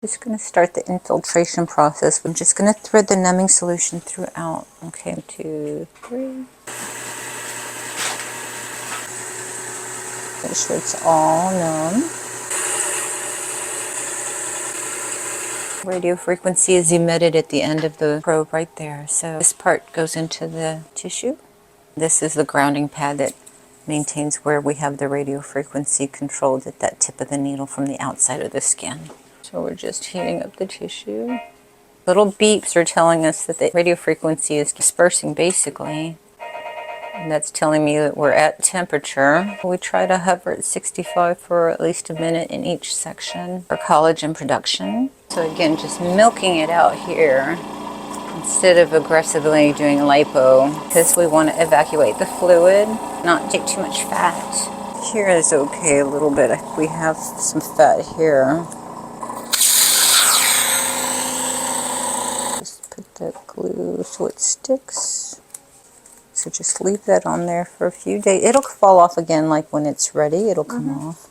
Just going to start the infiltration process. I'm just going to thread the numbing solution throughout. Okay, 2, 3. Make sure it's all numb. Radio frequency is emitted at the end of the probe right there. So this part goes into the tissue. This is the grounding pad that maintains where we have the radio frequency controlled at that tip of the needle from the outside of the skin. So we're just heating up the tissue. Little beeps are telling us that the radio frequency is dispersing basically. And that's telling me that we're at temperature. We try to hover at 65 for at least a minute in each section for collagen production. So again, just milking it out here instead of aggressively doing lipo, because we want to evacuate the fluid, not take too much fat. Here is okay a little bit. We have some fat here. Just put that glue so it sticks. So just leave that on there for a few days. It'll fall off again, like when it's ready, it'll come off.